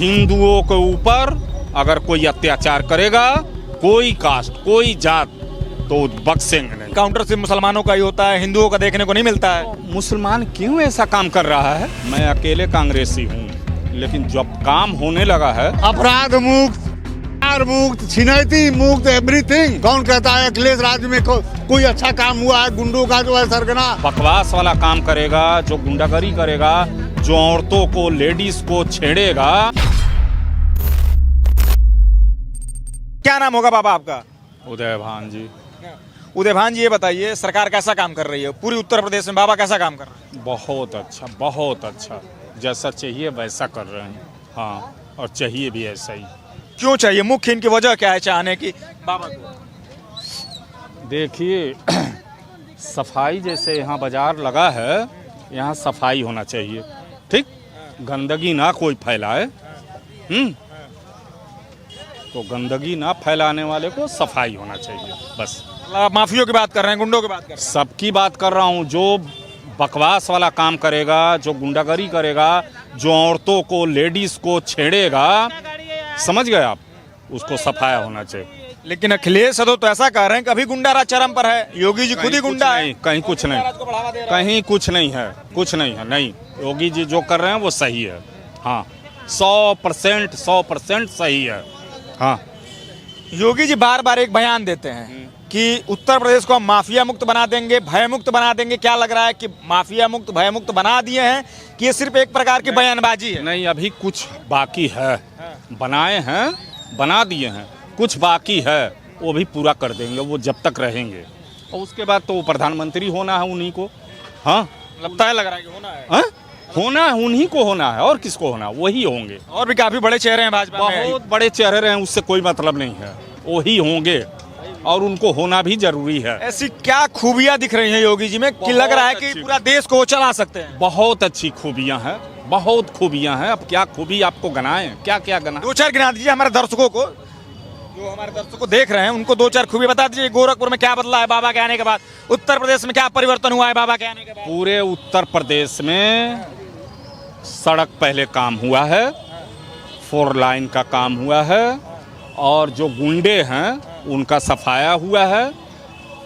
हिंदुओं के ऊपर अगर कोई अत्याचार करेगा, कोई कास्ट कोई जात, तो बख्शेंगे नहीं। काउंटर सिर्फ मुसलमानों का ही होता है, हिंदुओं का देखने को नहीं मिलता है। मुसलमान क्यों ऐसा काम कर रहा है? मैं अकेले कांग्रेसी हूँ, लेकिन जब काम होने लगा है, अपराध मुक्त, मुक्त, छिनैती मुक्त, एवरीथिंग। कौन कहता है अखिलेश राज्य में कोई अच्छा काम हुआ है? गुंडों का जो है सरगना बकवास वाला काम करेगा, जो गुंडागरी करेगा, जो औरतों को लेडीज को छेड़ेगा। क्या नाम होगा बाबा आपका? उदय भान जी। उदय भान जी, ये बताइए सरकार कैसा काम कर रही है पूरी उत्तर प्रदेश में? बाबा कैसा काम कर रहे हैं? बहुत अच्छा, जैसा चाहिए वैसा कर रहे हैं। हाँ, और चाहिए भी ऐसा ही। क्यों चाहिए? मुख्य इनकी वजह क्या है चाहने की बाबा को? देखिए, सफाई जैसे यहाँ बाजार लगा है, यहाँ सफाई होना चाहिए, ठीक? गंदगी ना कोई फैलाए। तो गंदगी ना फैलाने वाले को सफाई होना चाहिए, बस। आप माफियों की बात कर रहे हैं, गुंडों की बात कर रहे हैं? सबकी बात कर रहा हूँ। जो बकवास वाला काम करेगा, जो गुंडागरी करेगा, जो औरतों को लेडीज को छेड़ेगा, समझ गए आप, उसको सफाया होना चाहिए। लेकिन अखिलेश यादव तो ऐसा कह रहे हैं कि अभी गुंडा राज चरम पर है, योगी जी खुद ही गुंडा है। कहीं कुछ नहीं, कहीं कुछ नहीं है, कुछ नहीं है। नहीं, योगी जी जो कर रहे हैं वो सही है। हाँ, 100% सही है। हाँ, योगी जी बार बार एक बयान देते हैं कि उत्तर प्रदेश को हम माफिया मुक्त बना देंगे, भय मुक्त बना देंगे। क्या लग रहा है कि माफिया मुक्त भय मुक्त बना दिए हैं कि ये सिर्फ एक प्रकार की बयानबाजी है? नहीं, अभी कुछ बाकी है। बनाए हैं, बना दिए हैं, कुछ बाकी है, वो भी पूरा कर देंगे वो जब तक रहेंगे। और उसके बाद तो प्रधानमंत्री होना है उन्हीं को। हाँ, लगता है, लग रहा है कि होना है। हाँ? होना है, उन्हीं को होना है, और किसको होना? वही होंगे। और भी काफी बड़े चेहरे हैं भाजपा में। बहुत बड़े चेहरे हैं, उससे कोई मतलब नहीं है, वही होंगे, और उनको होना भी जरूरी है। ऐसी क्या खूबियां दिख रही हैं योगी जी में कि लग रहा है कि पूरा देश को वो चला सकते हैं? बहुत अच्छी खूबियां हैं, बहुत खूबियां हैं। अब क्या खूबी आपको गिनाएं, क्या क्या गिनाएं? दो चार गिना दीजिए हमारे दर्शकों को, जो हमारे दर्शकों देख रहे हैं उनको दो चार खूबी बता दीजिए। गोरखपुर में क्या बदला है बाबा के आने के बाद? उत्तर प्रदेश में क्या परिवर्तन हुआ है बाबा के आने के बाद? पूरे उत्तर प्रदेश में सड़क पहले काम हुआ है, 4 लाइन का काम हुआ है, और जो गुंडे हैं उनका सफाया हुआ है।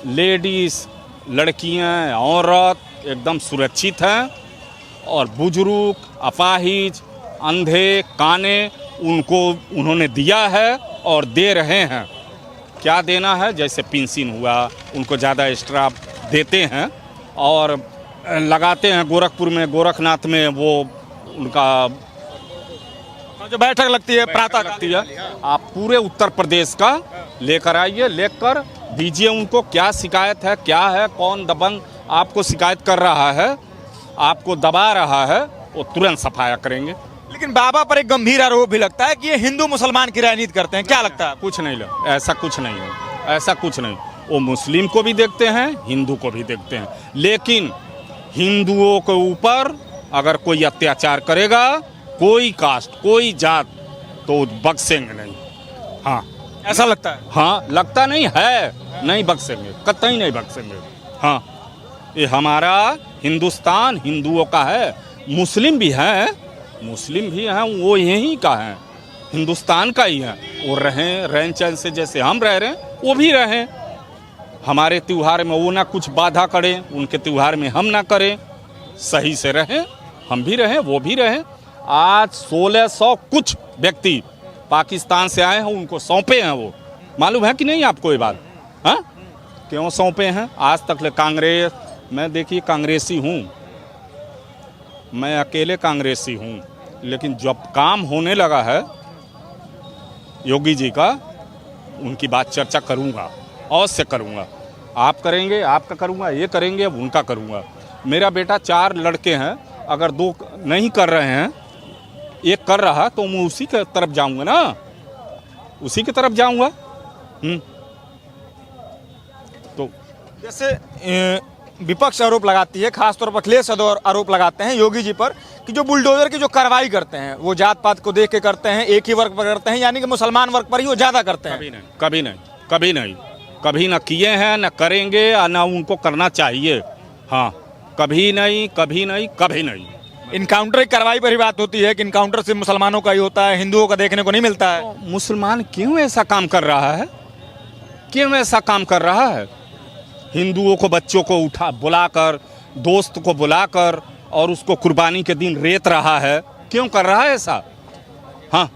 लेडीज, लड़कियां, औरत एकदम सुरक्षित हैं, और बुजुर्ग, अपाहिज, अंधे, काने, उनको उन्होंने दिया है और दे रहे हैं। क्या देना है? जैसे पेंशन हुआ, उनको ज़्यादा एक्स्ट्रा देते हैं और लगाते हैं। गोरखपुर में, गोरखनाथ में वो उनका जो बैठक लगती है, प्रातः लगती है। आप पूरे उत्तर प्रदेश का लेकर आइए, लेकर दीजिए उनको। क्या शिकायत है, क्या है, कौन दबंग आपको शिकायत कर रहा है, आपको दबा रहा है, वो तुरंत सफाया करेंगे। लेकिन बाबा पर एक गंभीर आरोप भी लगता है कि ये हिंदू मुसलमान की राजनीति करते हैं। क्या लगता है? कुछ नहीं, ऐसा कुछ नहीं है, ऐसा कुछ नहीं। वो मुस्लिम को भी देखते हैं, हिंदू को भी देखते हैं, लेकिन हिंदुओं के ऊपर अगर कोई अत्याचार करेगा, कोई कास्ट कोई जात, तो बख्शेंगे नहीं। हाँ, ऐसा लगता है? हाँ, लगता नहीं है, नहीं बख्शेंगे, कतई नहीं बख्शेंगे। हाँ, ये हमारा हिंदुस्तान हिंदुओं का है। मुस्लिम भी हैं, वो यहीं का है, हिंदुस्तान का ही है। वो रहें रहन सहन से, जैसे हम रह रहे हैं वो भी रहें। हमारे त्योहार में वो ना कुछ बाधा करें, उनके त्योहार में हम ना करें, सही से रहें, हम भी रहें, वो भी रहें। आज 1600 कुछ व्यक्ति पाकिस्तान से आए हैं, उनको सौंपे हैं वो, मालूम है कि नहीं आपको ये बात? हाँ, क्यों सौंपे हैं? आज तक ले कांग्रेस, मैं देखिए कांग्रेसी हूँ, मैं अकेले कांग्रेसी हूँ, लेकिन जब काम होने लगा है योगी जी का, उनकी बात चर्चा करूँगा, अवश्य करूँगा। आप करेंगे, आपका करूँगा, ये करेंगे, उनका करूँगा। मेरा बेटा 4 लड़के हैं, अगर 2 नहीं कर रहे हैं, एक कर रहा, तो मैं उसी के तरफ जाऊँगा ना, उसी की तरफ जाऊँगा। तो जैसे विपक्ष आरोप लगाती है, खासतौर पर अखिलेश यादव आरोप लगाते हैं योगी जी पर कि जो बुलडोजर की जो कार्रवाई करते हैं वो जात पात को देख के करते हैं, एक ही वर्ग पर करते हैं, यानी कि मुसलमान वर्ग पर ही वो ज्यादा करते हैं। कभी नहीं, कभी नहीं, कभी नहीं, कभी ना किए हैं, ना करेंगे, और ना उनको करना चाहिए। हाँ, कभी नहीं, कभी नहीं, कभी नहीं। इनकाउंटर की कार्रवाई पर ही बात होती है कि इनकाउंटर सिर्फ मुसलमानों का ही होता है, हिंदुओं का देखने को नहीं मिलता है। मुसलमान क्यों ऐसा काम कर रहा है? क्यों ऐसा काम कर रहा है? हिंदुओं को, बच्चों को उठा बुलाकर, दोस्त को बुलाकर और उसको कुर्बानी के दिन रेत रहा है। क्यों कर रहा है ऐसा? हाँ,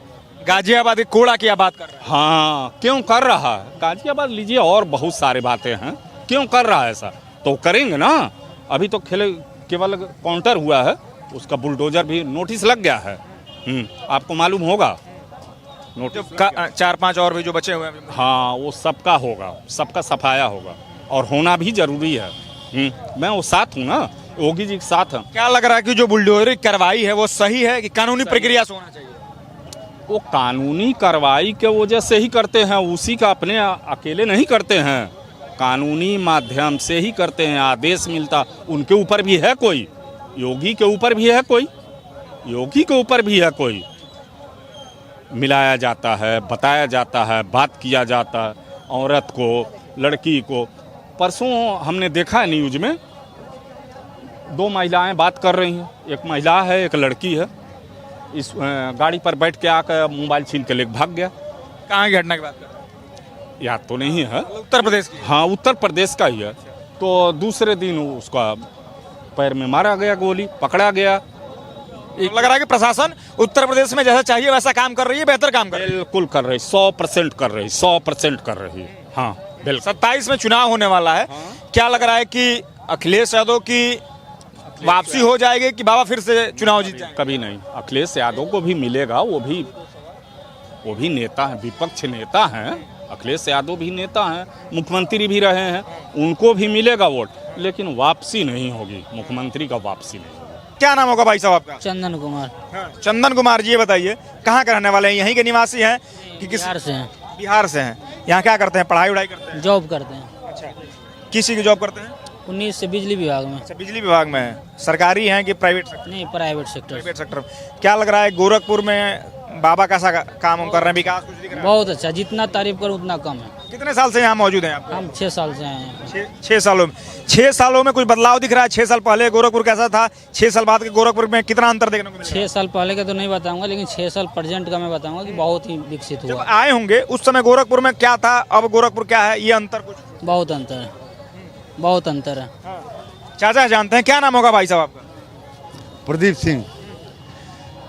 गाजियाबाद की कोड़ा की आप बात कर रहे हैं। हाँ, क्यों कर रहा है? गाजियाबाद लीजिए, और बहुत सारे बातें हैं। क्यों कर रहा है ऐसा? तो करेंगे ना। अभी तो केवल काउंटर हुआ है, उसका बुलडोजर भी नोटिस लग गया है। आपको मालूम होगा नोटिस 4-5 और भी जो बचे हुए हैं। हाँ, वो सबका होगा, सबका सफाया होगा और होना भी जरूरी है। मैं वो साथ हूँ ना, योगी जी के साथ हूँ। क्या लग रहा है कि जो बुलडोजर की कार्रवाई है वो सही है कि कानूनी प्रक्रिया से होना चाहिए? वो कानूनी कार्रवाई के वजह से ही करते हैं, उसी का अपने अकेले नहीं करते हैं, कानूनी माध्यम से ही करते हैं। आदेश मिलता उनके ऊपर भी है कोई, योगी के ऊपर भी है कोई, योगी के ऊपर भी है कोई। मिलाया जाता है, बताया जाता है, बात किया जाता है औरत को, लड़की को। परसों हमने देखा है न्यूज में, 2 महिलाएं बात कर रही हैं, एक महिला है, एक लड़की है। इस गाड़ी पर बैठ के आकर मोबाइल छीन के लेके भाग गया। कहाँ की घटना की बात कर रहे हैं? याद तो नहीं है। उत्तर प्रदेश की। हाँ, उत्तर प्रदेश का ही है। तो दूसरे दिन उसका पैर में मारा गया, गोली पकड़ा गया। लग रहा है कि प्रशासन उत्तर प्रदेश में जैसा चाहिए वैसा काम कर रही है, बेहतर काम कर रही है। बिल्कुल कर रही, 100% कर रही, 100% कर रही है। हाँ बिल्कुल। 27 में चुनाव होने वाला है। क्या लग रहा है कि अखिलेश यादव की वापसी हो जाएगी कि बाबा फिर से चुनाव जीत जाएंगे? कभी नहीं। अखिलेश यादव को भी मिलेगा, वो भी नेता हैं, विपक्ष नेता हैं। अखिलेश यादव भी नेता हैं, मुख्यमंत्री भी रहे हैं, उनको भी मिलेगा वोट, लेकिन वापसी नहीं होगी, मुख्यमंत्री का वापसी नहीं होगी। क्या नाम होगा भाई साहब आपका? चंदन कुमार। चंदन कुमार जी, ये बताइए कहाँ के रहने वाले हैं? यहीं के निवासी हैं कि किस? बिहार से हैं। बिहार से हैं। यहाँ क्या करते हैं? पढ़ाई वढ़ाई करते हैं? जॉब करते हैं। अच्छा, किसी की जॉब करते हैं? 19 से बिजली विभाग में। अच्छा, बिजली विभाग में है। सरकारी हैं कि प्राइवेट सेक्टर? नहीं, प्राइवेट सेक्टर। Private sector. क्या लग रहा है गोरखपुर में बाबा कैसा काम हम कर रहे हैं? विकास कुछ दिख रहा है? बहुत अच्छा, जितना तारीफ करो उतना कम है। कितने साल से यहाँ मौजूद हैं आप? हम 6 साल से आए हैं। 6 सालों में। 6 सालों में कुछ बदलाव दिख रहा है? 6 साल पहले गोरखपुर कैसा था, 6 साल बाद के गोरखपुर में कितना अंतर देखने को मिला? 6 साल पहले का तो नहीं बताऊंगा, लेकिन 6 साल प्रेजेंट का मैं बताऊंगा कि बहुत ही विकसित जब हुआ। आए होंगे उस समय गोरखपुर में क्या था, अब गोरखपुर क्या है, ये अंतर कुछ? बहुत अंतर है, बहुत अंतर है। चाचा जानते हैं, क्या नाम होगा भाई साहब आपका? प्रदीप सिंह।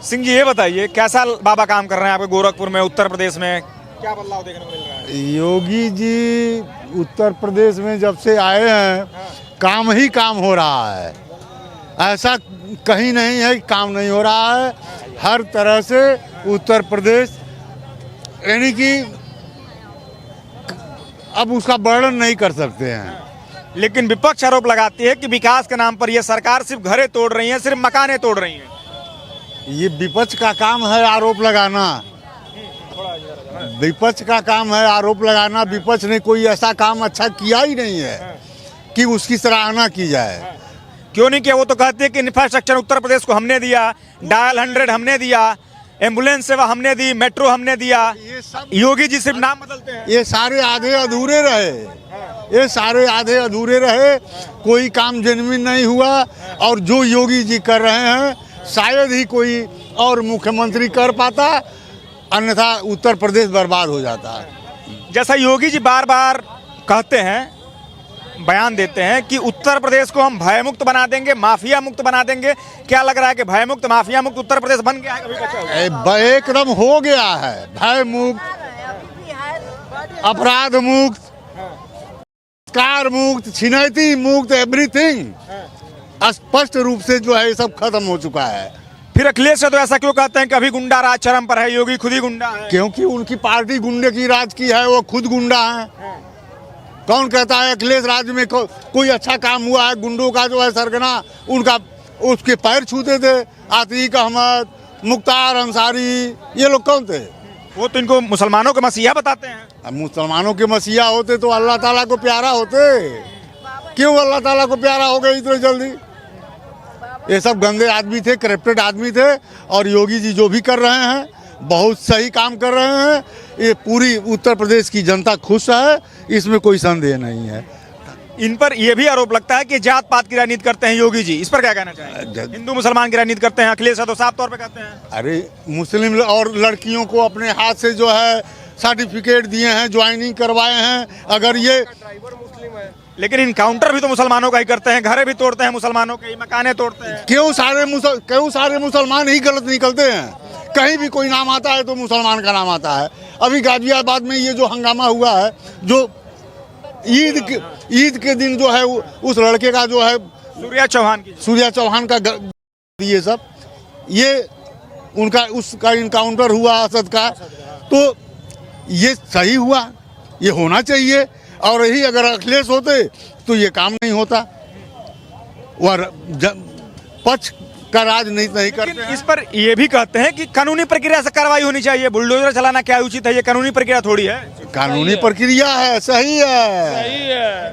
सिंह जी, ये बताइए कैसा बाबा काम कर रहे हैं आपके गोरखपुर में, उत्तर प्रदेश में? क्या बदलाव देखने को मिल रहा है? योगी जी उत्तर प्रदेश में जब से आए हैं, काम ही काम हो रहा है। ऐसा कहीं नहीं है कि काम नहीं हो रहा है। हर तरह से उत्तर प्रदेश, यानी कि अब उसका वर्णन नहीं कर सकते हैं। लेकिन विपक्ष आरोप लगाती है कि विकास के नाम पर यह सरकार सिर्फ घरें तोड़ रही है, सिर्फ मकाने तोड़ रही है। ये विपक्ष का काम है आरोप लगाना, विपक्ष का काम है आरोप लगाना। विपक्ष ने कोई ऐसा काम अच्छा किया ही नहीं है कि उसकी सराहना की जाए। क्यों नहीं किया? वो तो कहते हैं कि इंफ्रास्ट्रक्चर उत्तर प्रदेश को हमने दिया, डायल 100 हमने दिया, एम्बुलेंस सेवा हमने दी, मेट्रो हमने दिया। योगी जी सिर्फ नाम बदलते हैं। ये सारे आधे अधूरे रहे, ये सारे आधे अधूरे रहे, कोई काम जेन्युइन नहीं हुआ। और जो योगी जी कर रहे हैं शायद ही कोई और मुख्यमंत्री कर पाता, अन्यथा उत्तर प्रदेश बर्बाद हो जाता है। जैसा योगी जी बार बार कहते हैं, बयान देते हैं कि उत्तर प्रदेश को हम भयमुक्त बना देंगे, माफिया मुक्त बना देंगे। क्या लग रहा है कि भयमुक्त, माफिया मुक्त उत्तर प्रदेश बन गया है? कभी बचा हुआ? एकदम हो गया है, भय मुक्त, अपराध मुक्त, कार मुक्त, छिनैती मुक्त, एवरीथिंग स्पष्ट रूप से जो है ये सब खत्म हो चुका है। फिर अखिलेश यादव ऐसा क्यों कहते हैं कि अभी गुंडा राज चरम पर है, योगी खुद ही गुंडा है? क्योंकि उनकी पार्टी गुंडे की राज की है, वो खुद गुंडा है। कौन कहता है अखिलेश राज में कोई अच्छा काम हुआ है? गुंडों का जो है सरगना, उनका उसके पैर छूते थे। आतिक अहमद, मुख्तार अंसारी, ये लोग कौन थे? वो तो इनको मुसलमानों के मसीहा बताते हैं। अब मुसलमानों के मसीहा होते तो अल्लाह ताला को प्यारा होते। क्यों अल्लाह ताला को प्यारा हो गए इतने जल्दी? ये सब गंदे आदमी थे, करप्टेड आदमी थे। और योगी जी जो भी कर रहे हैं बहुत सही काम कर रहे हैं। ये पूरी उत्तर प्रदेश की जनता खुश है, इसमें कोई संदेह नहीं है। इन पर यह भी आरोप लगता है कि जात पात की राजनीति करते हैं योगी जी, इस पर क्या कहना चाहेंगे? हिंदू मुसलमान की राजनीति करते हैं, अखिलेश यादव साफ तौर पे कहते हैं। अरे मुस्लिम और लड़कियों को अपने हाथ से जो है सर्टिफिकेट दिए हैं, ज्वाइनिंग करवाए हैं। अगर ये लेकिन इनकाउंटर भी तो मुसलमानों का ही करते हैं, घरे भी तोड़ते हैं मुसलमानों के, मकाने तोड़ते हैं। क्यों सारे मुसलमान ही गलत निकलते हैं? कहीं भी कोई नाम आता है तो मुसलमान का नाम आता है। अभी गाजियाबाद में ये जो हंगामा हुआ है, जो ईद के दिन जो है उस लड़के का जो है सूर्या चौहान का ये सब ये उनका उसका इनकाउंटर हुआ असद का, तो ये सही हुआ, ये होना चाहिए। और यही अगर अखिलेश होते तो ये काम नहीं होता। और पक्ष का राजनीति नहीं करते हैं। इस पर ये भी कहते हैं कि कानूनी प्रक्रिया से कार्रवाई होनी चाहिए, बुलडोजर चलाना क्या उचित है? ये कानूनी प्रक्रिया थोड़ी है। कानूनी प्रक्रिया है, सही है।